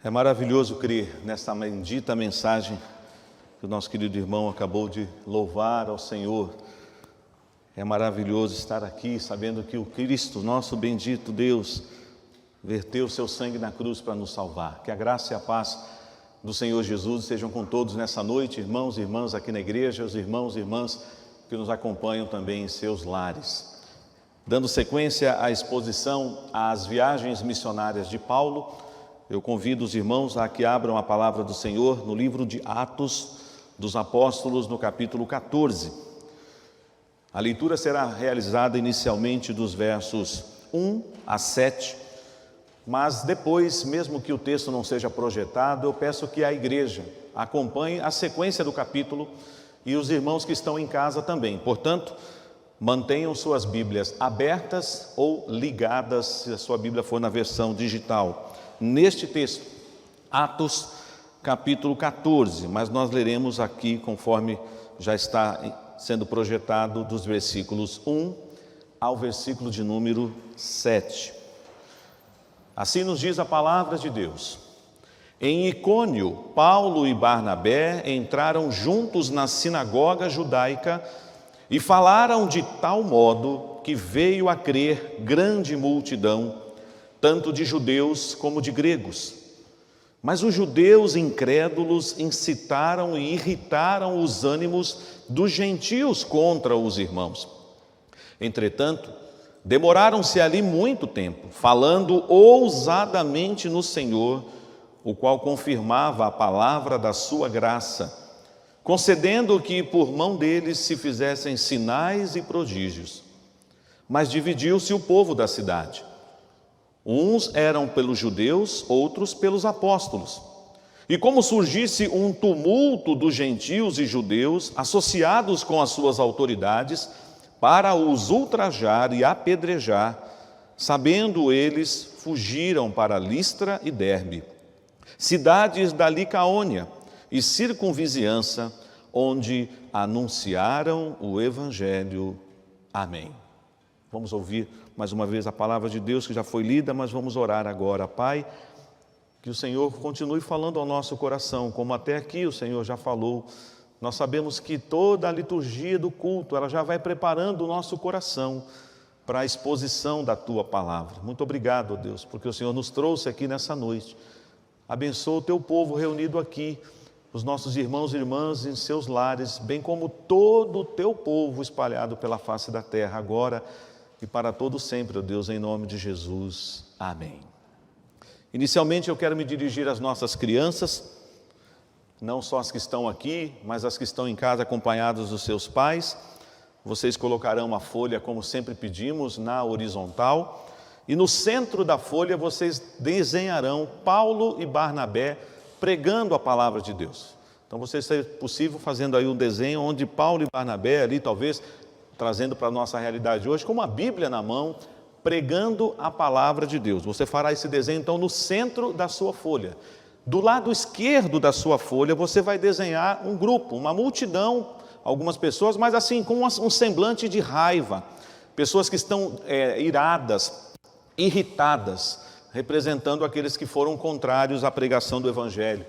É maravilhoso crer nessa bendita mensagem que o nosso querido irmão acabou de louvar ao Senhor. É maravilhoso estar aqui sabendo que o Cristo, nosso bendito Deus, verteu o seu sangue na cruz para nos salvar. Que a graça e a paz do Senhor Jesus sejam com todos nessa noite, irmãos e irmãs aqui na igreja, os irmãos e irmãs que nos acompanham também em seus lares. Dando sequência à exposição às viagens missionárias de Paulo, eu convido os irmãos a que abram a palavra do Senhor no livro de Atos dos Apóstolos, no capítulo 14. A leitura será realizada inicialmente dos versos 1 a 7, mas depois, mesmo que o texto não seja projetado, eu peço que a igreja acompanhe a sequência do capítulo e os irmãos que estão em casa também. Portanto, mantenham suas Bíblias abertas ou ligadas, se a sua Bíblia for na versão digital. Neste texto, Atos capítulo 14, mas nós leremos aqui conforme já está sendo projetado dos versículos 1 ao versículo de número 7. Assim nos diz a palavra de Deus. Em Icônio, Paulo e Barnabé entraram juntos na sinagoga judaica e falaram de tal modo que veio a crer grande multidão, tanto de judeus como de gregos. Mas os judeus incrédulos incitaram e irritaram os ânimos dos gentios contra os irmãos. Entretanto, demoraram-se ali muito tempo, falando ousadamente no Senhor, o qual confirmava a palavra da sua graça, concedendo que por mão deles se fizessem sinais e prodígios. Mas dividiu-se o povo da cidade. Uns eram pelos judeus, outros pelos apóstolos. E como surgisse um tumulto dos gentios e judeus, associados com as suas autoridades, para os ultrajar e apedrejar, sabendo eles, fugiram para Listra e Derbe, cidades da Licaônia e circunvizinhança, onde anunciaram o Evangelho. Amém. Vamos ouvir mais uma vez a palavra de Deus que já foi lida, mas vamos orar agora. Pai, que o Senhor continue falando ao nosso coração, como até aqui o Senhor já falou. Nós sabemos que toda a liturgia do culto, ela já vai preparando o nosso coração para a exposição da Tua palavra. Muito obrigado, Deus, porque o Senhor nos trouxe aqui nessa noite. Abençoa o Teu povo reunido aqui, os nossos irmãos e irmãs em seus lares, bem como todo o Teu povo espalhado pela face da terra, agora e para todo sempre, ó Deus, em nome de Jesus. Amém. Inicialmente eu quero me dirigir às nossas crianças, não só as que estão aqui, mas as que estão em casa acompanhadas dos seus pais. Vocês colocarão uma folha, como sempre pedimos, na horizontal, e no centro da folha vocês desenharão Paulo e Barnabé pregando a palavra de Deus. Então vocês, se possível, fazendo aí um desenho onde Paulo e Barnabé ali, talvez trazendo para a nossa realidade hoje, com uma Bíblia na mão, pregando a palavra de Deus. Você fará esse desenho então no centro da sua folha. Do lado esquerdo da sua folha você vai desenhar um grupo, uma multidão, algumas pessoas, mas assim com um semblante de raiva, pessoas que estão iradas, irritadas, representando aqueles que foram contrários à pregação do Evangelho.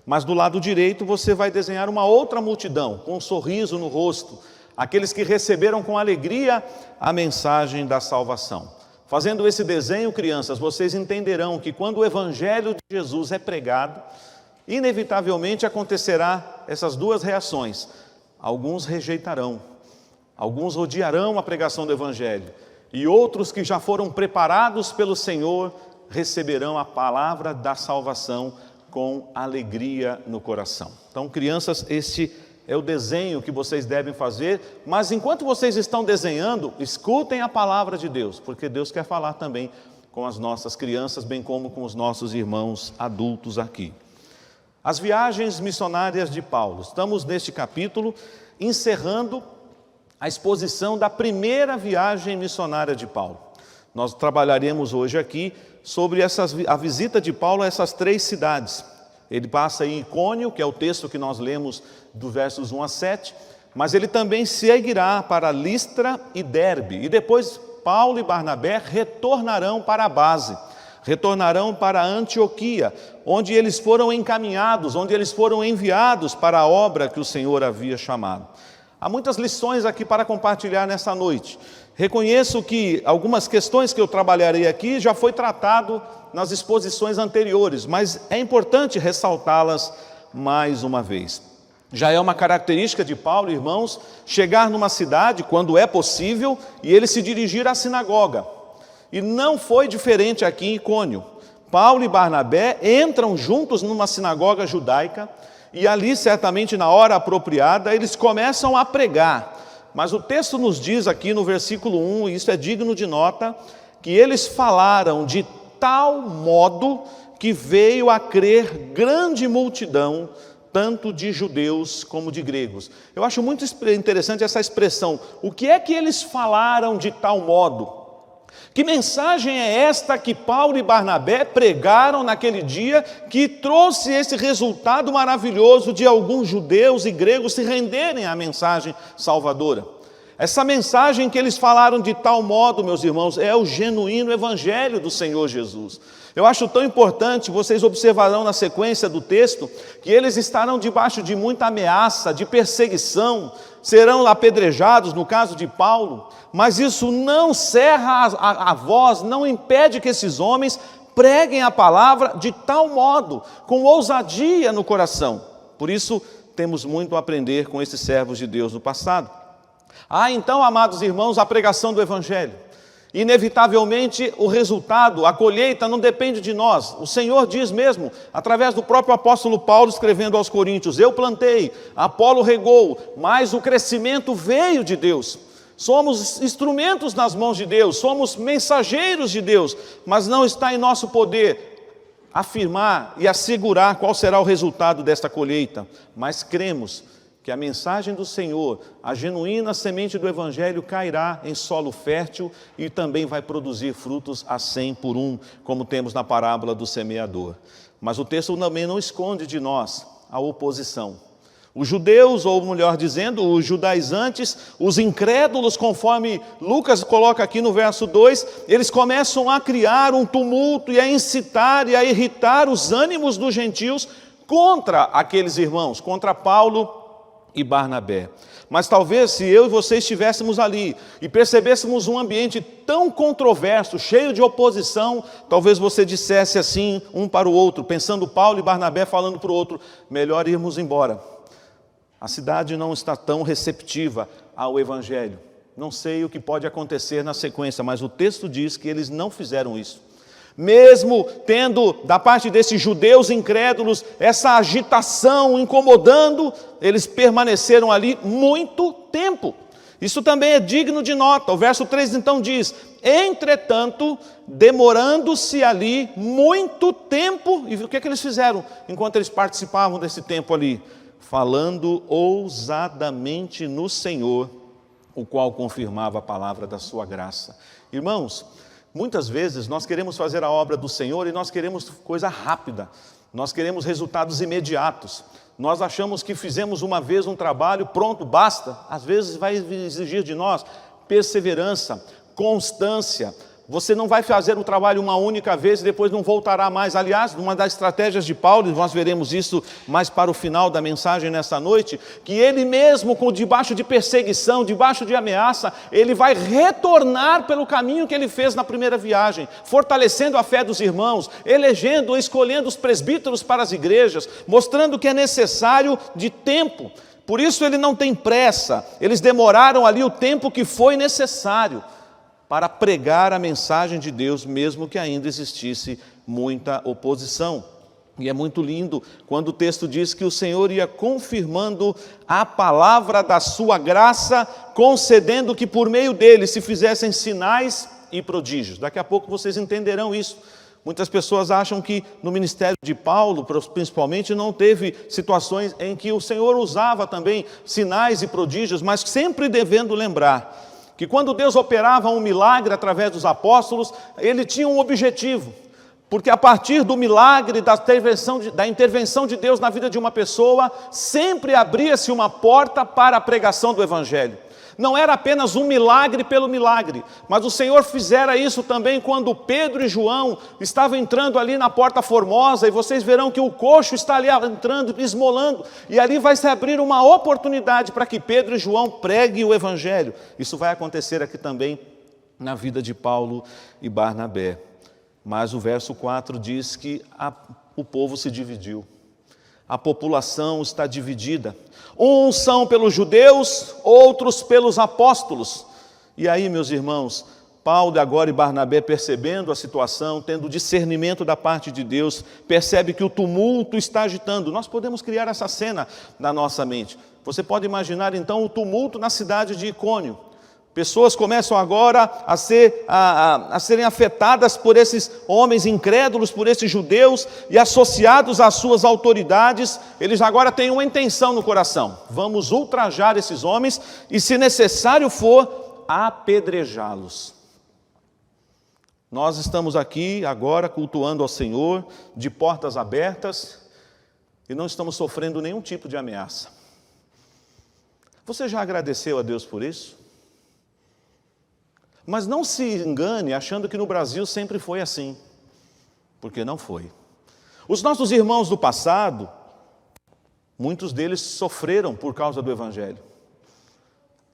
Mas do lado direito você vai desenhar uma outra multidão, com um sorriso no rosto, aqueles que receberam com alegria a mensagem da salvação. Fazendo esse desenho, crianças, vocês entenderão que quando o Evangelho de Jesus é pregado, inevitavelmente acontecerá essas duas reações. Alguns rejeitarão, alguns odiarão a pregação do Evangelho, e outros que já foram preparados pelo Senhor receberão a palavra da salvação com alegria no coração. Então, crianças, este é o desenho que vocês devem fazer, mas enquanto vocês estão desenhando, escutem a palavra de Deus, porque Deus quer falar também com as nossas crianças, bem como com os nossos irmãos adultos aqui. As viagens missionárias de Paulo. Estamos neste capítulo encerrando a exposição da primeira viagem missionária de Paulo. Nós trabalharemos hoje aqui sobre a visita de Paulo a essas três cidades. Ele passa em Icônio, que é o texto que nós lemos do versos 1 a 7, mas ele também seguirá para Listra e Derbe, e depois Paulo e Barnabé retornarão para a base, retornarão para Antioquia, onde eles foram encaminhados, onde eles foram enviados para a obra que o Senhor havia chamado. Há muitas lições aqui para compartilhar nessa noite. Reconheço que algumas questões que eu trabalharei aqui já foi tratado nas exposições anteriores, mas é importante ressaltá-las mais uma vez. Já é uma característica de Paulo, irmãos, chegar numa cidade quando é possível e ele se dirigir à sinagoga. E não foi diferente aqui em Icônio. Paulo e Barnabé entram juntos numa sinagoga judaica e ali, certamente na hora apropriada, eles começam a pregar. Mas o texto nos diz aqui no versículo 1, e isso é digno de nota, que eles falaram de tal modo que veio a crer grande multidão, tanto de judeus como de gregos. Eu acho muito interessante essa expressão. O que é que eles falaram de tal modo? Que mensagem é esta que Paulo e Barnabé pregaram naquele dia, que trouxe esse resultado maravilhoso de alguns judeus e gregos se renderem à mensagem salvadora? Essa mensagem que eles falaram de tal modo, meus irmãos, é o genuíno evangelho do Senhor Jesus. Eu acho tão importante, vocês observarão na sequência do texto, que eles estarão debaixo de muita ameaça, de perseguição, serão apedrejados, no caso de Paulo, mas isso não cerra a voz, não impede que esses homens preguem a palavra de tal modo, com ousadia no coração. Por isso, temos muito a aprender com esses servos de Deus no passado. Então, amados irmãos, a pregação do Evangelho. Inevitavelmente, o resultado, a colheita, não depende de nós. O Senhor diz mesmo, através do próprio apóstolo Paulo, escrevendo aos Coríntios: eu plantei, Apolo regou, mas o crescimento veio de Deus. Somos instrumentos nas mãos de Deus, somos mensageiros de Deus, mas não está em nosso poder afirmar e assegurar qual será o resultado desta colheita. Mas cremos que a mensagem do Senhor, a genuína semente do Evangelho, cairá em solo fértil e também vai produzir frutos a 100 por 1, como temos na parábola do semeador. Mas o texto também não esconde de nós a oposição. Os judeus, ou melhor dizendo, os judaizantes, os incrédulos, conforme Lucas coloca aqui no verso 2, eles começam a criar um tumulto e a incitar e a irritar os ânimos dos gentios contra aqueles irmãos, contra Paulo e Barnabé. Mas talvez se eu e você estivéssemos ali e percebêssemos um ambiente tão controverso, cheio de oposição, talvez você dissesse assim um para o outro, pensando Paulo e Barnabé falando para o outro: melhor irmos embora. A cidade não está tão receptiva ao Evangelho. Não sei o que pode acontecer na sequência, mas o texto diz que eles não fizeram isso. Mesmo tendo da parte desses judeus incrédulos essa agitação incomodando, eles permaneceram ali muito tempo. Isso também é digno de nota. O verso 3 então diz: entretanto, demorando-se ali muito tempo. E o que é que eles fizeram enquanto eles participavam desse tempo ali? Falando ousadamente no Senhor, o qual confirmava a palavra da sua graça. Irmãos, muitas vezes nós queremos fazer a obra do Senhor e nós queremos coisa rápida, nós queremos resultados imediatos. Nós achamos que fizemos uma vez um trabalho, pronto, basta. Às vezes vai exigir de nós perseverança, constância. Você não vai fazer o trabalho uma única vez e depois não voltará mais. Aliás, uma das estratégias de Paulo, nós veremos isso mais para o final da mensagem nessa noite, que ele mesmo, debaixo de perseguição, debaixo de ameaça, ele vai retornar pelo caminho que ele fez na primeira viagem, fortalecendo a fé dos irmãos, elegendo, escolhendo os presbíteros para as igrejas, mostrando que é necessário de tempo. Por isso ele não tem pressa, eles demoraram ali o tempo que foi necessário para pregar a mensagem de Deus, mesmo que ainda existisse muita oposição. E é muito lindo quando o texto diz que o Senhor ia confirmando a palavra da sua graça, concedendo que por meio dele se fizessem sinais e prodígios. Daqui a pouco vocês entenderão isso. Muitas pessoas acham que no ministério de Paulo, principalmente, não teve situações em que o Senhor usava também sinais e prodígios, mas sempre devendo lembrar que quando Deus operava um milagre através dos apóstolos, ele tinha um objetivo, porque a partir do milagre, da intervenção de Deus na vida de uma pessoa, sempre abria-se uma porta para a pregação do Evangelho. Não era apenas um milagre pelo milagre, mas o Senhor fizera isso também quando Pedro e João estavam entrando ali na Porta Formosa, e vocês verão que o coxo está ali entrando, esmolando, e ali vai se abrir uma oportunidade para que Pedro e João preguem o Evangelho. Isso vai acontecer aqui também na vida de Paulo e Barnabé. Mas o verso 4 diz que o povo se dividiu. A população está dividida. Uns são pelos judeus, outros pelos apóstolos. E aí, meus irmãos, Paulo agora e Barnabé, percebendo a situação, tendo discernimento da parte de Deus, percebe que o tumulto está agitando. Nós podemos criar essa cena na nossa mente. Você pode imaginar então o tumulto na cidade de Icônio. Pessoas começam agora a serem afetadas por esses homens incrédulos, por esses judeus, e associados às suas autoridades, eles agora têm uma intenção no coração: vamos ultrajar esses homens e, se necessário for, apedrejá-los. Nós estamos aqui agora cultuando ao Senhor, de portas abertas, e não estamos sofrendo nenhum tipo de ameaça. Você já agradeceu a Deus por isso? Mas não se engane achando que no Brasil sempre foi assim, porque não foi. Os nossos irmãos do passado, muitos deles sofreram por causa do Evangelho.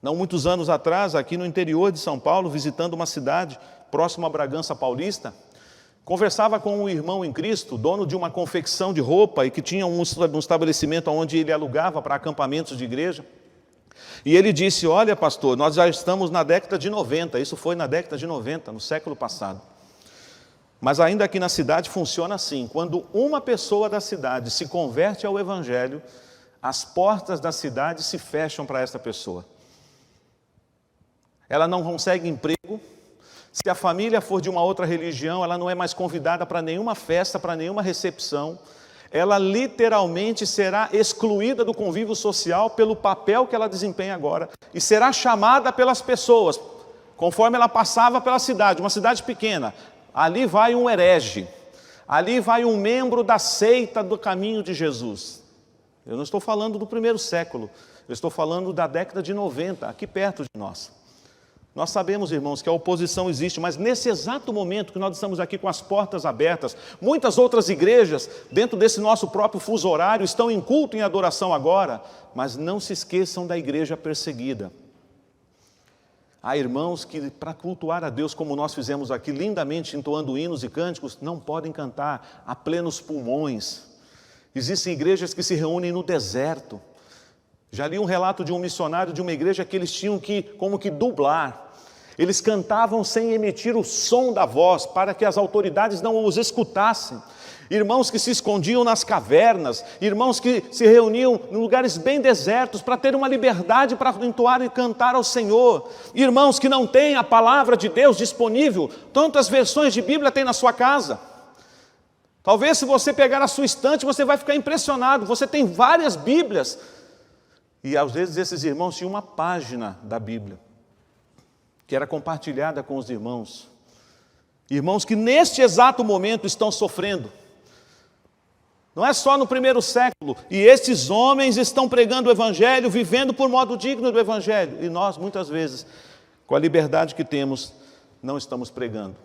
Não muitos anos atrás, aqui no interior de São Paulo, visitando uma cidade próxima a Bragança Paulista, conversava com um irmão em Cristo, dono de uma confecção de roupa, e que tinha um estabelecimento onde ele alugava para acampamentos de igreja. E ele disse: olha, pastor, nós já estamos na década de 90, isso foi na década de 90, no século passado. Mas ainda aqui na cidade funciona assim: quando uma pessoa da cidade se converte ao Evangelho, as portas da cidade se fecham para essa pessoa. Ela não consegue emprego. Se a família for de uma outra religião, ela não é mais convidada para nenhuma festa, para nenhuma recepção. Ela literalmente será excluída do convívio social pelo papel que ela desempenha agora, e será chamada pelas pessoas, conforme ela passava pela cidade, uma cidade pequena: ali vai um herege, ali vai um membro da seita do caminho de Jesus. Eu não estou falando do primeiro século, eu estou falando da década de 90, aqui perto de nós. Nós sabemos, irmãos, que a oposição existe, mas nesse exato momento que nós estamos aqui com as portas abertas, muitas outras igrejas, dentro desse nosso próprio fuso horário, estão em culto, em adoração agora, mas não se esqueçam da igreja perseguida. Há irmãos que, para cultuar a Deus, como nós fizemos aqui, lindamente, entoando hinos e cânticos, não podem cantar a plenos pulmões. Existem igrejas que se reúnem no deserto. Já li um relato de um missionário de uma igreja que eles tinham que, como que dublar. Eles cantavam sem emitir o som da voz, para que as autoridades não os escutassem. Irmãos que se escondiam nas cavernas, irmãos que se reuniam em lugares bem desertos, para ter uma liberdade para entoar e cantar ao Senhor. Irmãos que não têm a palavra de Deus disponível. Tantas versões de Bíblia tem na sua casa. Talvez, se você pegar a sua estante, você vai ficar impressionado. Você tem várias Bíblias. E às vezes esses irmãos tinham uma página da Bíblia, que era compartilhada com os irmãos. Irmãos que neste exato momento estão sofrendo. Não é só no primeiro século. E esses homens estão pregando o Evangelho, vivendo por modo digno do Evangelho. E nós, muitas vezes, com a liberdade que temos, não estamos pregando.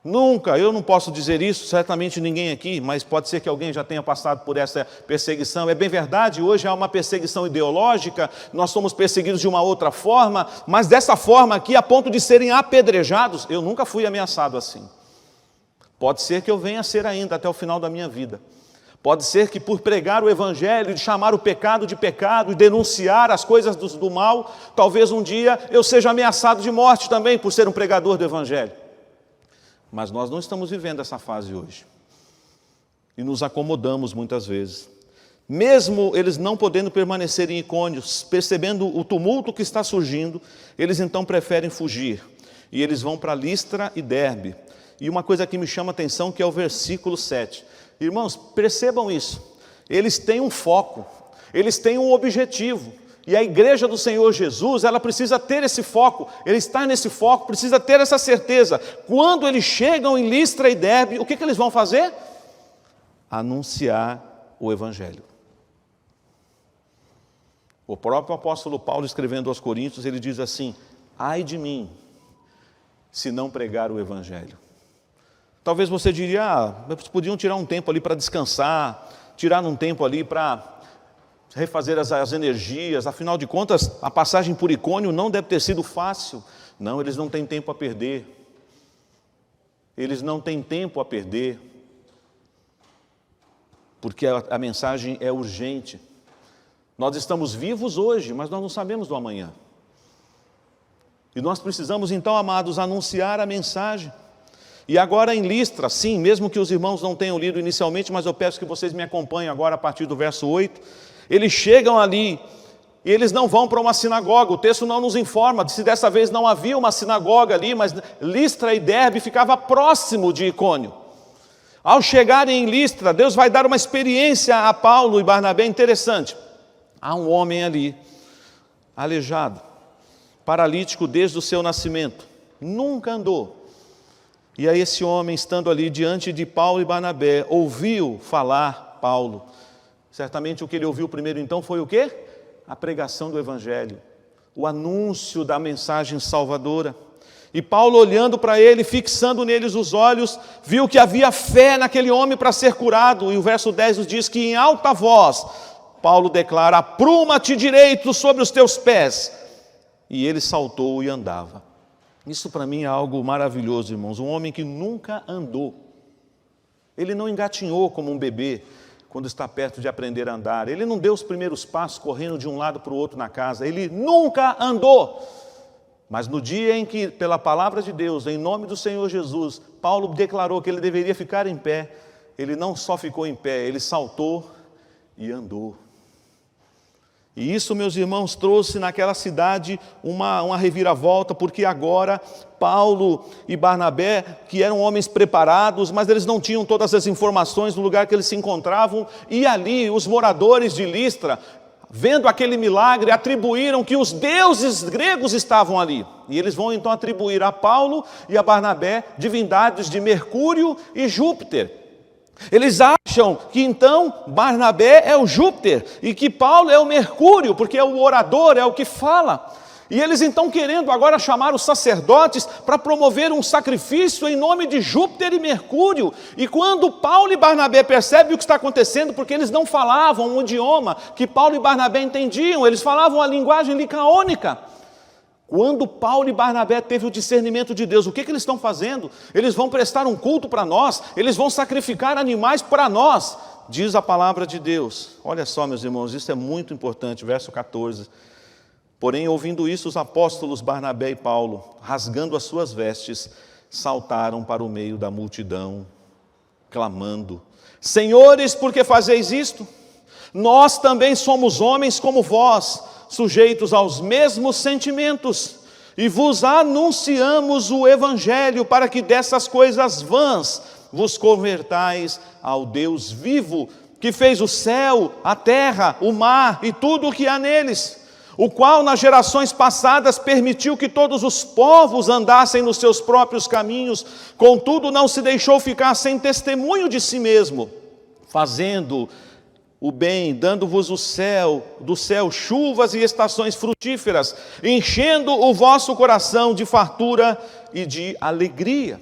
Nunca, eu não posso dizer isso, certamente ninguém aqui, mas pode ser que alguém já tenha passado por essa perseguição. É bem verdade, hoje há uma perseguição ideológica, nós somos perseguidos de uma outra forma, mas dessa forma aqui, a ponto de serem apedrejados, eu nunca fui ameaçado assim. Pode ser que eu venha a ser ainda até o final da minha vida. Pode ser que por pregar o Evangelho, de chamar o pecado de pecado e denunciar as coisas do mal, talvez um dia eu seja ameaçado de morte também por ser um pregador do Evangelho. Mas nós não estamos vivendo essa fase hoje. E nos acomodamos muitas vezes. Mesmo eles não podendo permanecer em Icônio, percebendo o tumulto que está surgindo, eles então preferem fugir. E eles vão para Listra e Derbe. E uma coisa que me chama a atenção, que é o versículo 7. Irmãos, percebam isso. Eles têm um foco, eles têm um objetivo. E a igreja do Senhor Jesus, ela precisa ter esse foco, ele está nesse foco, precisa ter essa certeza. Quando eles chegam em Listra e Derbe, o que eles vão fazer? Anunciar o Evangelho. O próprio apóstolo Paulo, escrevendo aos Coríntios, ele diz assim: ai de mim, se não pregar o evangelho. Talvez você diria, eles podiam tirar um tempo ali para descansar, tirar um tempo ali para refazer as energias, afinal de contas, a passagem por Icônio não deve ter sido fácil. Não, eles não têm tempo a perder. Eles não têm tempo a perder, porque a mensagem é urgente. Nós estamos vivos hoje, mas nós não sabemos do amanhã. E nós precisamos então, amados, anunciar a mensagem. E agora em Listra, sim, mesmo que os irmãos não tenham lido inicialmente, mas eu peço que vocês me acompanhem agora a partir do verso 8. Eles chegam ali, e eles não vão para uma sinagoga. O texto não nos informa se dessa vez não havia uma sinagoga ali, mas Listra e Derbe ficava próximo de Icônio. Ao chegarem em Listra, Deus vai dar uma experiência a Paulo e Barnabé interessante. Há um homem ali, aleijado, paralítico desde o seu nascimento, nunca andou. E aí esse homem, estando ali diante de Paulo e Barnabé, ouviu falar Paulo. Certamente o que ele ouviu primeiro então foi o quê? A pregação do evangelho, o anúncio da mensagem salvadora. E Paulo, olhando para ele, fixando neles os olhos, viu que havia fé naquele homem para ser curado. E o verso 10 nos diz que em alta voz, Paulo declara: apruma-te direito sobre os teus pés. E ele saltou e andava. Isso para mim é algo maravilhoso, irmãos. Um homem que nunca andou. Ele não engatinhou como um bebê quando está perto de aprender a andar. Ele não deu os primeiros passos correndo de um lado para o outro na casa. Ele nunca andou. Mas no dia em que, pela palavra de Deus, em nome do Senhor Jesus, Paulo declarou que ele deveria ficar em pé, ele não só ficou em pé, ele saltou e andou. E isso, meus irmãos, trouxe naquela cidade uma reviravolta, porque agora Paulo e Barnabé, que eram homens preparados, mas eles não tinham todas as informações do lugar que eles se encontravam, e ali os moradores de Listra, vendo aquele milagre, atribuíram que os deuses gregos estavam ali. E eles vão então atribuir a Paulo e a Barnabé divindades de Mercúrio e Júpiter. Eles acham que então Barnabé é o Júpiter e que Paulo é o Mercúrio, porque é o orador, é o que fala. E eles então querendo agora chamar os sacerdotes para promover um sacrifício em nome de Júpiter e Mercúrio. E quando Paulo e Barnabé percebem o que está acontecendo, porque eles não falavam um idioma que Paulo e Barnabé entendiam, eles falavam a linguagem licaônica. Quando Paulo e Barnabé teve o discernimento de Deus, o que eles estão fazendo? Eles vão prestar um culto para nós, eles vão sacrificar animais para nós, diz a palavra de Deus. Olha só, meus irmãos, isso é muito importante, verso 14. Porém, ouvindo isso, os apóstolos Barnabé e Paulo, rasgando as suas vestes, saltaram para o meio da multidão, clamando: Senhores, por que fazeis isto? Nós também somos homens como vós, sujeitos aos mesmos sentimentos, e vos anunciamos o evangelho para que dessas coisas vãs vos convertais ao Deus vivo, que fez o céu, a terra, o mar e tudo o que há neles, o qual nas gerações passadas permitiu que todos os povos andassem nos seus próprios caminhos, contudo não se deixou ficar sem testemunho de si mesmo, fazendo o bem, dando-vos do céu chuvas e estações frutíferas, enchendo o vosso coração de fartura e de alegria.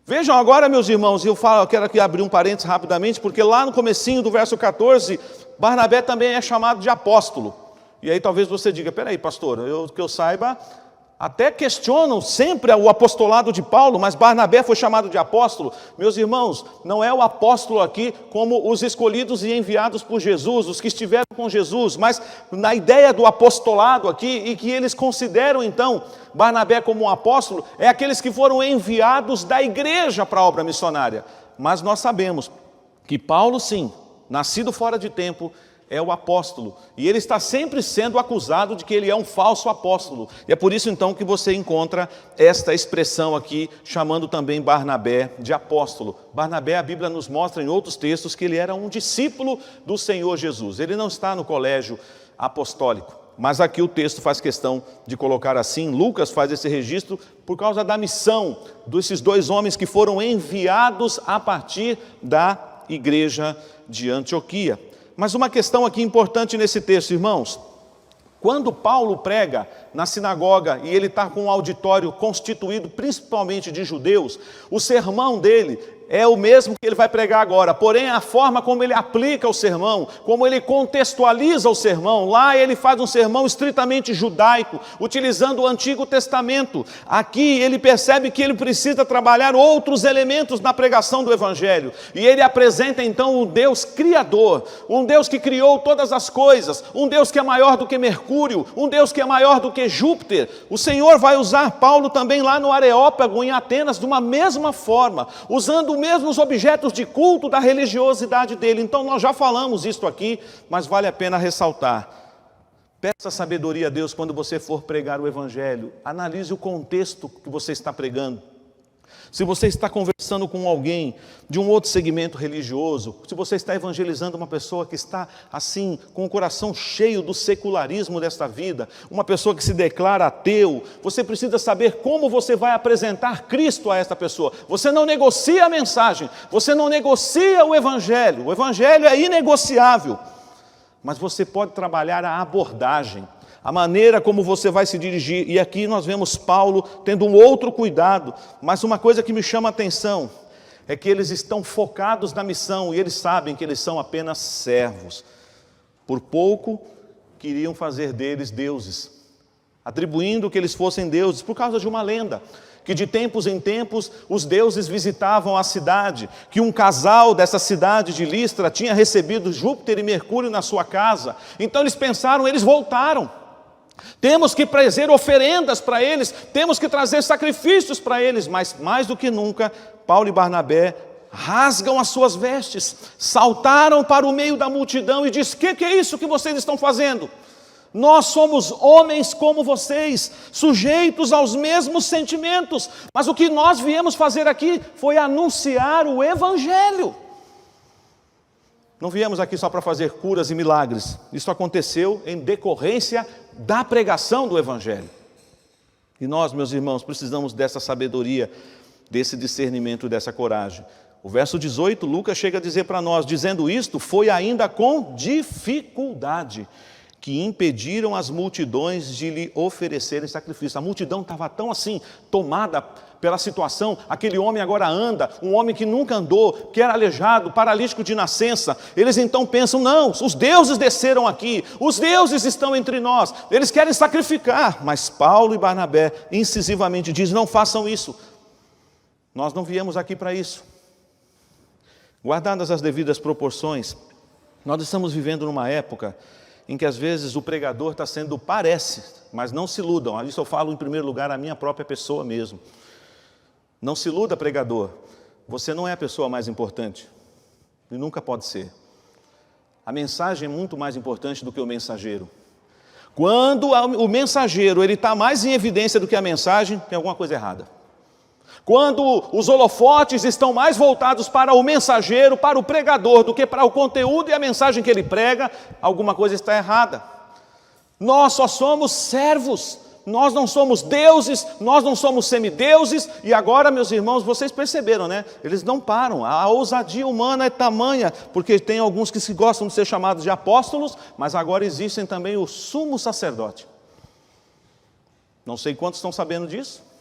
Vejam agora, meus irmãos, eu quero aqui abrir um parênteses rapidamente, porque lá no comecinho do verso 14, Barnabé também é chamado de apóstolo. E aí talvez você diga: peraí, pastor, que eu saiba, até questionam sempre o apostolado de Paulo, mas Barnabé foi chamado de apóstolo. Meus irmãos, não é o apóstolo aqui como os escolhidos e enviados por Jesus, os que estiveram com Jesus, mas na ideia do apostolado aqui, e que eles consideram então Barnabé como um apóstolo, é aqueles que foram enviados da igreja para a obra missionária. Mas nós sabemos que Paulo, sim, nascido fora de tempo, é o apóstolo, e ele está sempre sendo acusado de que ele é um falso apóstolo, e é por isso então que você encontra esta expressão aqui, chamando também Barnabé de apóstolo. Barnabé, a Bíblia nos mostra em outros textos que ele era um discípulo do Senhor Jesus, ele não está no colégio apostólico, mas aqui o texto faz questão de colocar assim. Lucas faz esse registro por causa da missão desses dois homens que foram enviados a partir da igreja de Antioquia. Mas uma questão aqui importante nesse texto, irmãos: Quando Paulo prega na sinagoga e ele está com um auditório constituído principalmente de judeus, o sermão dele é o mesmo que ele vai pregar agora, porém a forma como ele aplica o sermão, como ele contextualiza o sermão, lá ele faz um sermão estritamente judaico, utilizando o Antigo Testamento. Aqui ele percebe que ele precisa trabalhar outros elementos na pregação do Evangelho, e ele apresenta então o Deus Criador, um Deus que criou todas as coisas, um Deus que é maior do que Mercúrio, um Deus que é maior do que Júpiter. O Senhor vai usar Paulo também lá no Areópago, em Atenas, de uma mesma forma, usando mesmos objetos de culto da religiosidade dele. Então nós já falamos isso aqui, mas vale a pena ressaltar. Peça sabedoria a Deus quando você for pregar o Evangelho. Analise o contexto que você está pregando. Se você está conversando com alguém de um outro segmento religioso, se você está evangelizando uma pessoa que está assim, com o coração cheio do secularismo desta vida, uma pessoa que se declara ateu, você precisa saber como você vai apresentar Cristo a esta pessoa. Você não negocia a mensagem, você não negocia o Evangelho é inegociável, mas você pode trabalhar a abordagem, a maneira como você vai se dirigir. E aqui nós vemos Paulo tendo um outro cuidado, mas uma coisa que me chama a atenção é que eles estão focados na missão e eles sabem que eles são apenas servos. Por pouco queriam fazer deles deuses, atribuindo que eles fossem deuses por causa de uma lenda, que de tempos em tempos os deuses visitavam a cidade, que um casal dessa cidade de Listra tinha recebido Júpiter e Mercúrio na sua casa. Então eles pensaram, eles voltaram. Temos que trazer oferendas para eles, temos que trazer sacrifícios para eles, mas mais do que nunca, Paulo e Barnabé rasgam as suas vestes, saltaram para o meio da multidão e diz: que é isso que vocês estão fazendo? Nós somos homens como vocês, sujeitos aos mesmos sentimentos, mas o que nós viemos fazer aqui foi anunciar o Evangelho. Não viemos aqui só para fazer curas e milagres. Isso aconteceu em decorrência da pregação do Evangelho. E nós, meus irmãos, precisamos dessa sabedoria, desse discernimento, dessa coragem. O verso 18, Lucas chega a dizer para nós: dizendo isto, foi ainda com dificuldade que impediram as multidões de lhe oferecerem sacrifício. A multidão estava tão assim, tomada pela situação. Aquele homem agora anda, um homem que nunca andou, que era aleijado, paralítico de nascença. Eles então pensam: não, os deuses desceram aqui, os deuses estão entre nós, eles querem sacrificar. Mas Paulo e Barnabé incisivamente dizem: não façam isso, nós não viemos aqui para isso. Guardadas as devidas proporções, nós estamos vivendo numa época em que às vezes o pregador está sendo, parece, mas não se iludam, isso eu falo em primeiro lugar a minha própria pessoa mesmo. Não se iluda, pregador, você não é a pessoa mais importante, e nunca pode ser. A mensagem é muito mais importante do que o mensageiro. Quando o mensageiro está mais em evidência do que a mensagem, tem alguma coisa errada. Quando os holofotes estão mais voltados para o mensageiro, para o pregador, do que para o conteúdo e a mensagem que ele prega, alguma coisa está errada. Nós só somos servos, nós não somos deuses, nós não somos semideuses. E agora, meus irmãos, vocês perceberam, né? Eles não param, a ousadia humana é tamanha, porque tem alguns que se gostam de ser chamados de apóstolos, mas agora existem também o sumo sacerdote. Não sei quantos estão sabendo disso,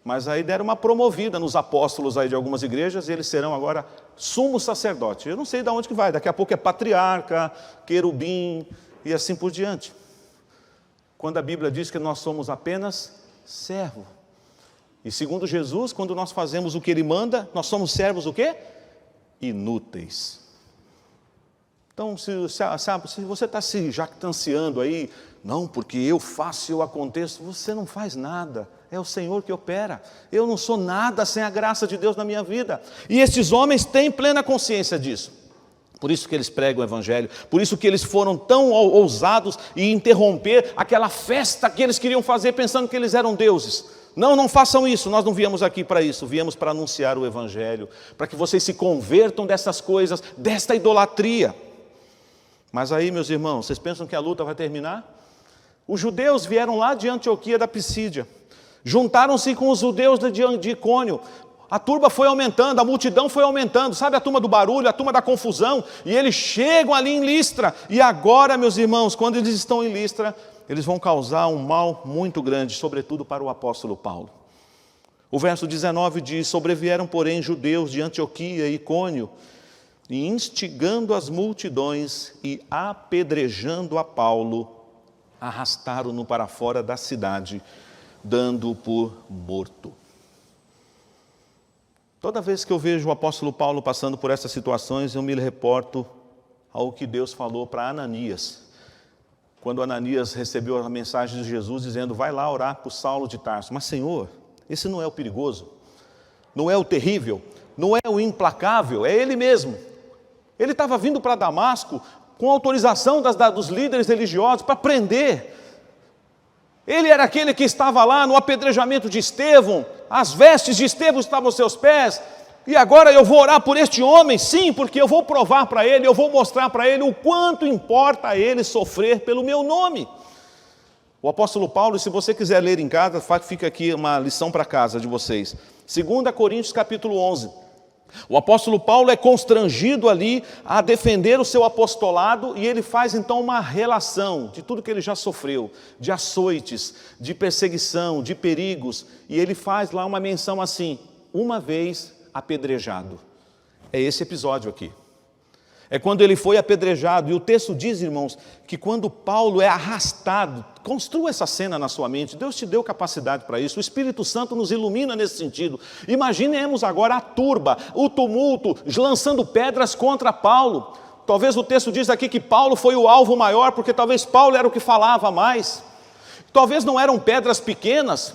mas aí deram uma promovida nos apóstolos aí de algumas igrejas, e eles serão agora sumo sacerdote. Eu não sei de onde que vai, daqui a pouco é patriarca, querubim e assim por diante. Quando a Bíblia diz que nós somos apenas servo. E segundo Jesus, quando nós fazemos o que Ele manda, nós somos servos o quê? Inúteis. Então, se você está se jactanciando aí, não, porque eu faço, eu aconteço, você não faz nada. É o Senhor que opera. Eu não sou nada sem a graça de Deus na minha vida. E estes homens têm plena consciência disso. Por isso que eles pregam o Evangelho. Por isso que eles foram tão ousados em interromper aquela festa que eles queriam fazer pensando que eles eram deuses. Não, não façam isso, nós não viemos aqui para isso. Viemos para anunciar o Evangelho, para que vocês se convertam dessas coisas, desta idolatria. Mas aí, meus irmãos, vocês pensam que a luta vai terminar? Os judeus vieram lá de Antioquia da Pisídia, juntaram-se com os judeus de Icônio. A turba foi aumentando, a multidão foi aumentando, sabe a turma do barulho, a turma da confusão, e eles chegam ali em Listra. E agora, meus irmãos, quando eles estão em Listra, eles vão causar um mal muito grande, sobretudo para o apóstolo Paulo. O verso 19 diz: sobrevieram, porém, judeus de Antioquia e Icônio, e instigando as multidões e apedrejando a Paulo, arrastaram-no para fora da cidade, dando-o por morto. Toda vez que eu vejo o apóstolo Paulo passando por essas situações, eu me reporto ao que Deus falou para Ananias. Quando Ananias recebeu a mensagem de Jesus dizendo: vai lá orar por Saulo de Tarso. Mas Senhor, esse não é o perigoso, não é o terrível, não é o implacável, é ele mesmo. Ele estava vindo para Damasco com autorização dos líderes religiosos para prender. Ele era aquele que estava lá no apedrejamento de Estevão, as vestes de Estevão estavam aos seus pés, e agora eu vou orar por este homem, sim, porque eu vou provar para ele, eu vou mostrar para ele o quanto importa a ele sofrer pelo meu nome. O apóstolo Paulo, se você quiser ler em casa, fica aqui uma lição para casa de vocês. 2 Coríntios capítulo 11. O apóstolo Paulo é constrangido ali a defender o seu apostolado e ele faz então uma relação de tudo que ele já sofreu, de açoites, de perseguição, de perigos, e ele faz lá uma menção assim: uma vez apedrejado. É esse episódio aqui. É quando ele foi apedrejado, e o texto diz, irmãos, que quando Paulo é arrastado, construa essa cena na sua mente, Deus te deu capacidade para isso, o Espírito Santo nos ilumina nesse sentido. Imaginemos agora a turba, o tumulto, lançando pedras contra Paulo. Talvez o texto diz aqui que Paulo foi o alvo maior, porque talvez Paulo era o que falava mais. Talvez não eram pedras pequenas,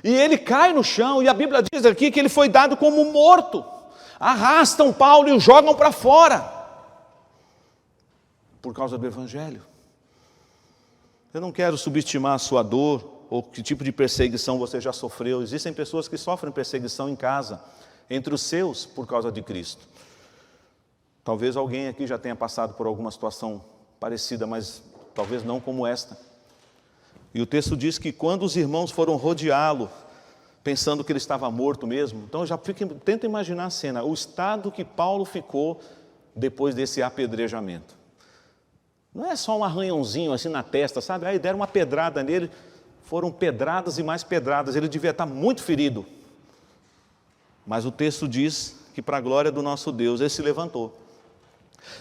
e ele cai no chão, e a Bíblia diz aqui que ele foi dado como morto. Arrastam Paulo e o jogam para fora, por causa do Evangelho. Eu não quero subestimar a sua dor, ou que tipo de perseguição você já sofreu. Existem pessoas que sofrem perseguição em casa, entre os seus, por causa de Cristo. Talvez alguém aqui já tenha passado por alguma situação parecida, mas talvez não como esta. E o texto diz que quando os irmãos foram rodeá-lo, pensando que ele estava morto mesmo, então tenta imaginar a cena, o estado que Paulo ficou depois desse apedrejamento. Não é só um arranhãozinho assim na testa, sabe? Aí deram uma pedrada nele, foram pedradas e mais pedradas, ele devia estar muito ferido. Mas o texto diz que para a glória do nosso Deus, ele se levantou.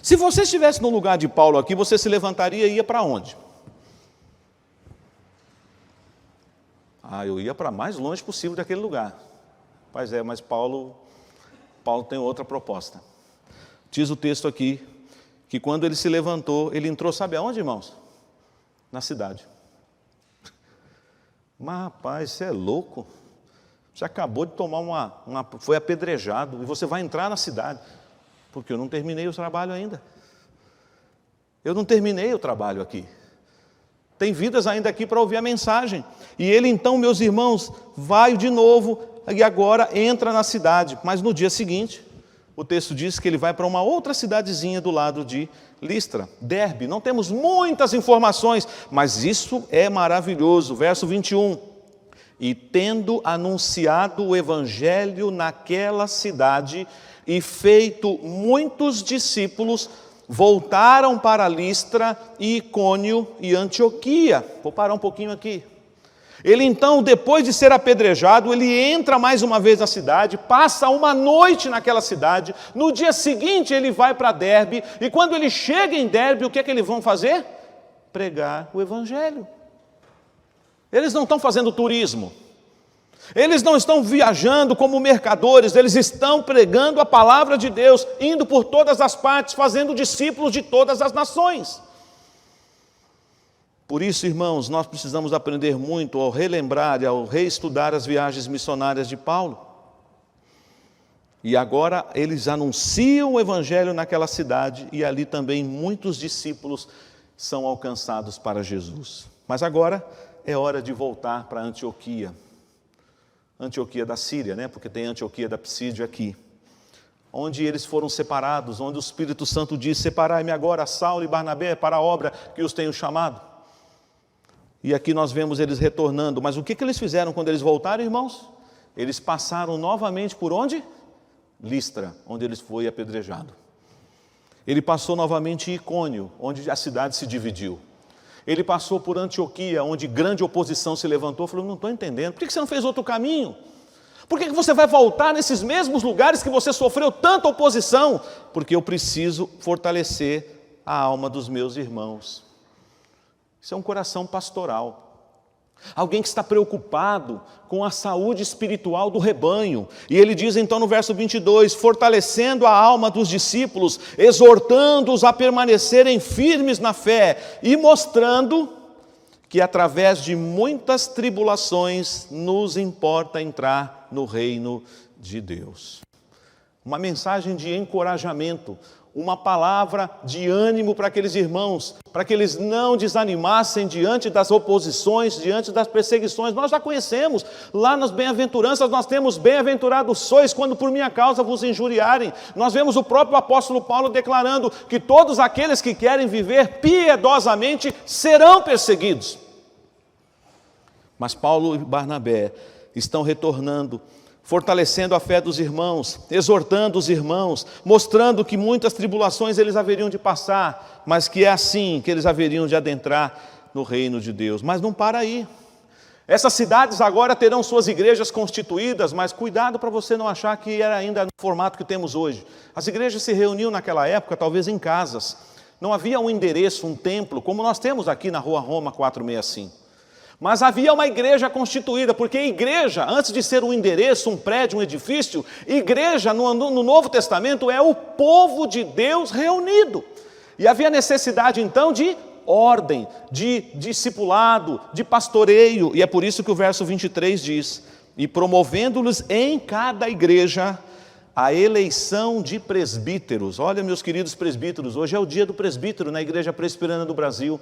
Se você estivesse no lugar de Paulo aqui, você se levantaria e ia para onde? Eu ia para mais longe possível daquele lugar. Pois é, mas Paulo tem outra proposta. Diz o texto aqui, que quando ele se levantou, ele entrou, sabe aonde, irmãos? Na cidade. Mas rapaz, você é louco. Você acabou de tomar foi apedrejado, e você vai entrar na cidade. Porque eu não terminei o trabalho ainda. Eu não terminei o trabalho aqui. Tem vidas ainda aqui para ouvir a mensagem. E ele então, meus irmãos, vai de novo e agora entra na cidade. Mas no dia seguinte, o texto diz que ele vai para uma outra cidadezinha do lado de Listra, Derbe. Não temos muitas informações, mas isso é maravilhoso. Verso 21. E tendo anunciado o evangelho naquela cidade e feito muitos discípulos, voltaram para Listra e Icônio e Antioquia. Vou parar um pouquinho aqui. Ele então, depois de ser apedrejado, ele entra mais uma vez na cidade, passa uma noite naquela cidade, no dia seguinte ele vai para Derbe, e quando ele chega em Derbe, o que é que eles vão fazer? Pregar o Evangelho. Eles não estão fazendo turismo, eles não estão viajando como mercadores, eles estão pregando a palavra de Deus, indo por todas as partes, fazendo discípulos de todas as nações. Por isso, irmãos, nós precisamos aprender muito ao relembrar e ao reestudar as viagens missionárias de Paulo. E agora eles anunciam o Evangelho naquela cidade e ali também muitos discípulos são alcançados para Jesus. Mas agora é hora de voltar para Antioquia. Antioquia da Síria, né? Porque tem Antioquia da Psídia aqui. Onde eles foram separados, onde o Espírito Santo diz: separai-me agora Saulo e Barnabé para a obra que os tenho chamado. E aqui nós vemos eles retornando. Mas o que eles fizeram quando eles voltaram, irmãos? Eles passaram novamente por onde? Listra, onde eles foi apedrejado. Ele passou novamente em Icônio, onde a cidade se dividiu. Ele passou por Antioquia, onde grande oposição se levantou, falou, não estou entendendo, por que você não fez outro caminho? Por que você vai voltar nesses mesmos lugares que você sofreu tanta oposição? Porque eu preciso fortalecer a alma dos meus irmãos. Isso é um coração pastoral. Alguém que está preocupado com a saúde espiritual do rebanho. E ele diz então no verso 22, fortalecendo a alma dos discípulos, exortando-os a permanecerem firmes na fé e mostrando que através de muitas tribulações nos importa entrar no reino de Deus. Uma mensagem de encorajamento, uma palavra de ânimo para aqueles irmãos, para que eles não desanimassem diante das oposições, diante das perseguições. Nós já conhecemos, lá nas bem-aventuranças nós temos, bem-aventurados sois quando por minha causa vos injuriarem. Nós vemos o próprio apóstolo Paulo declarando que todos aqueles que querem viver piedosamente serão perseguidos. Mas Paulo e Barnabé estão retornando, fortalecendo a fé dos irmãos, exortando os irmãos, mostrando que muitas tribulações eles haveriam de passar, mas que é assim que eles haveriam de adentrar no reino de Deus. Mas não para aí. Essas cidades agora terão suas igrejas constituídas, mas cuidado para você não achar que era ainda no formato que temos hoje. As igrejas se reuniam naquela época, talvez em casas. Não havia um endereço, um templo, como nós temos aqui na Rua Roma 465. Mas havia uma igreja constituída, porque igreja, antes de ser um endereço, um prédio, um edifício, igreja no Novo Testamento é o povo de Deus reunido. E havia necessidade então de ordem, de discipulado, de pastoreio, e é por isso que o verso 23 diz, e promovendo-los em cada igreja a eleição de presbíteros. Olha, meus queridos presbíteros, hoje é o dia do presbítero na Igreja Presbiteriana do Brasil.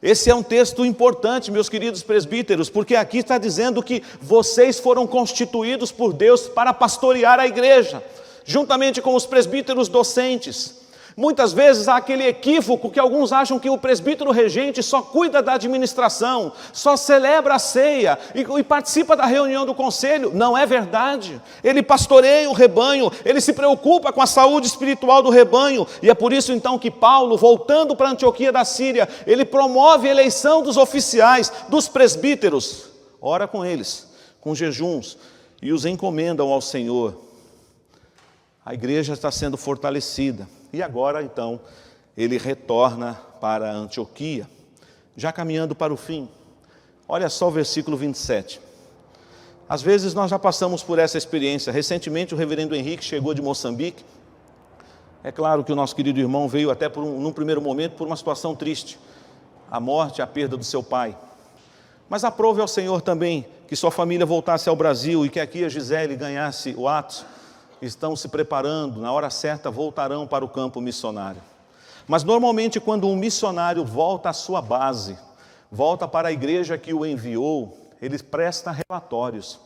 Esse é um texto importante, meus queridos presbíteros, porque aqui está dizendo que vocês foram constituídos por Deus para pastorear a igreja, juntamente com os presbíteros docentes. Muitas vezes há aquele equívoco que alguns acham que o presbítero regente só cuida da administração, só celebra a ceia e participa da reunião do conselho. Não é verdade. Ele pastoreia o rebanho, ele se preocupa com a saúde espiritual do rebanho. E é por isso então que Paulo, voltando para Antioquia da Síria, ele promove a eleição dos oficiais, dos presbíteros. Ora com eles, com jejuns, e os encomendam ao Senhor. A igreja está sendo fortalecida. E agora, então, ele retorna para Antioquia, já caminhando para o fim. Olha só o versículo 27. Às vezes nós já passamos por essa experiência. Recentemente o reverendo Henrique chegou de Moçambique. É claro que o nosso querido irmão veio até num primeiro momento por uma situação triste. A morte, a perda do seu pai. Mas aprove ao Senhor também que sua família voltasse ao Brasil e que aqui a Gisele ganhasse o Atos. Estão se preparando, na hora certa voltarão para o campo missionário. Mas normalmente quando um missionário volta à sua base, volta para a igreja que o enviou, ele presta relatórios,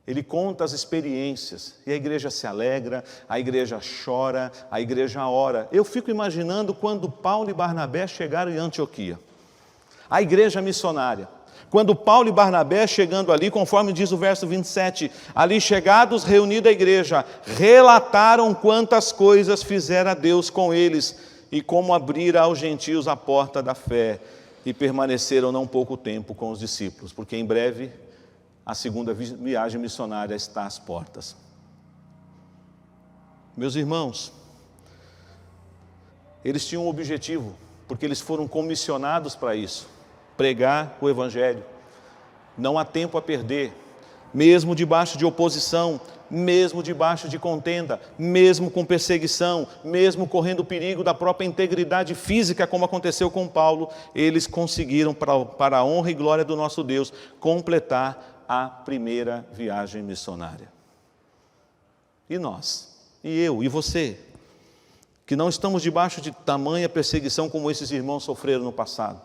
ele conta as experiências, e a igreja se alegra, a igreja chora, a igreja ora. Eu fico imaginando quando Paulo e Barnabé chegaram em Antioquia, a igreja missionária. Quando Paulo e Barnabé, chegando ali, conforme diz o verso 27, ali chegados, reunida a igreja, relataram quantas coisas fizera Deus com eles e como abrira aos gentios a porta da fé, e permaneceram não pouco tempo com os discípulos, porque em breve a segunda viagem missionária está às portas. Meus irmãos, eles tinham um objetivo, porque eles foram comissionados para isso. Pregar o Evangelho. Não há tempo a perder, mesmo debaixo de oposição, mesmo debaixo de contenda, mesmo com perseguição, mesmo correndo perigo da própria integridade física, como aconteceu com Paulo, eles conseguiram, para a honra e glória do nosso Deus, completar a primeira viagem missionária. E nós, e eu, e você, que não estamos debaixo de tamanha perseguição como esses irmãos sofreram no passado,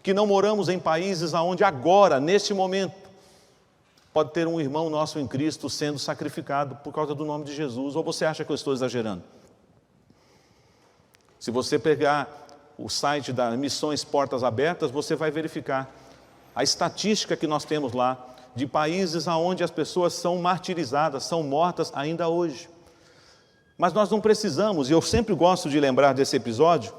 que não moramos em países onde agora, neste momento, pode ter um irmão nosso em Cristo sendo sacrificado por causa do nome de Jesus, ou você acha que eu estou exagerando? Se você pegar o site da Missões Portas Abertas, você vai verificar a estatística que nós temos lá, de países onde as pessoas são martirizadas, são mortas ainda hoje. Mas nós não precisamos, e eu sempre gosto de lembrar desse episódio,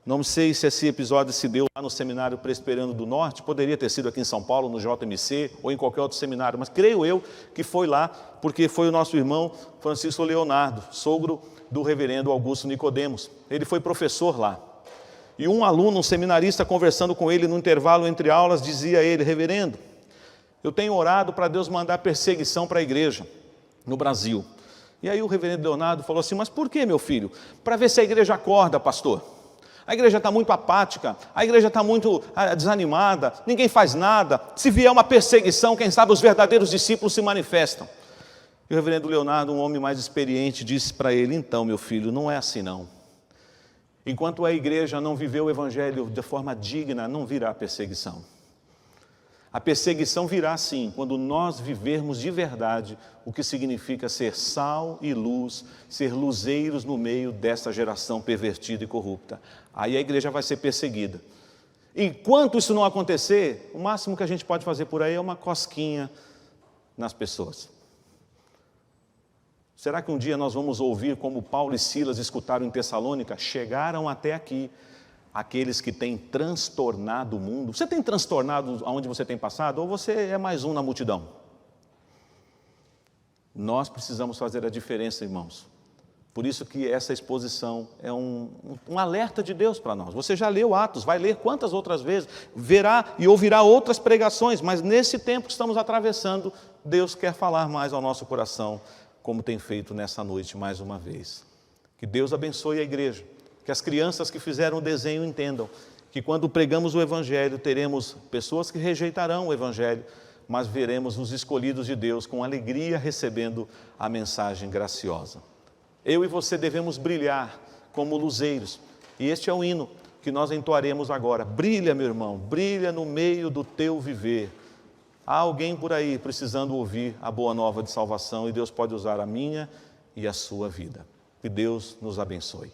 Não sei se esse episódio se deu lá no Seminário Presbiteriano do Norte, poderia ter sido aqui em São Paulo, no JMC, ou em qualquer outro seminário, mas creio eu que foi lá, porque foi o nosso irmão Francisco Leonardo, sogro do reverendo Augusto Nicodemos. Ele foi professor lá. E um aluno, um seminarista, conversando com ele no intervalo entre aulas, dizia a ele: reverendo, eu tenho orado para Deus mandar perseguição para a igreja no Brasil. E aí o reverendo Leonardo falou assim: mas por que, meu filho? Para ver se a igreja acorda, pastor. A igreja está muito apática, a igreja está muito desanimada, ninguém faz nada. Se vier uma perseguição, quem sabe os verdadeiros discípulos se manifestam. E o reverendo Leonardo, um homem mais experiente, disse para ele: então, meu filho, não é assim não. Enquanto a igreja não viver o evangelho de forma digna, não virá perseguição. A perseguição virá sim, quando nós vivermos de verdade o que significa ser sal e luz, ser luzeiros no meio dessa geração pervertida e corrupta. Aí a igreja vai ser perseguida. Enquanto isso não acontecer, o máximo que a gente pode fazer por aí é uma cosquinha nas pessoas. Será que um dia nós vamos ouvir como Paulo e Silas escutaram em Tessalônica? Chegaram até aqui aqueles que têm transtornado o mundo. Você tem transtornado aonde você tem passado? Ou você é mais um na multidão? Nós precisamos fazer a diferença, irmãos. Por isso que essa exposição é um alerta de Deus para nós. Você já leu Atos, vai ler quantas outras vezes, verá e ouvirá outras pregações, mas nesse tempo que estamos atravessando, Deus quer falar mais ao nosso coração, como tem feito nessa noite mais uma vez. Que Deus abençoe a igreja. Que as crianças que fizeram o desenho entendam que quando pregamos o Evangelho, teremos pessoas que rejeitarão o Evangelho, mas veremos os escolhidos de Deus com alegria recebendo a mensagem graciosa. Eu e você devemos brilhar como luzeiros, e este é o hino que nós entoaremos agora. Brilha, meu irmão, brilha no meio do teu viver. Há alguém por aí precisando ouvir a boa nova de salvação, e Deus pode usar a minha e a sua vida. Que Deus nos abençoe.